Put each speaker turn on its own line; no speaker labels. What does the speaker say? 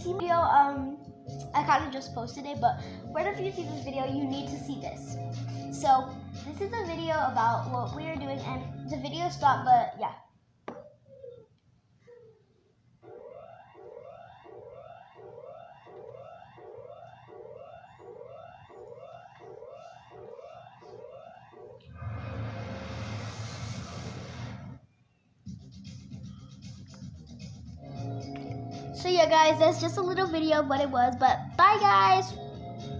see my video, I kind of just posted it, but right after you see this video, you need to see this. So this is a video about what we are doing, and the video stopped, but yeah. So yeah guys, that's just a little video of what it was, but bye guys!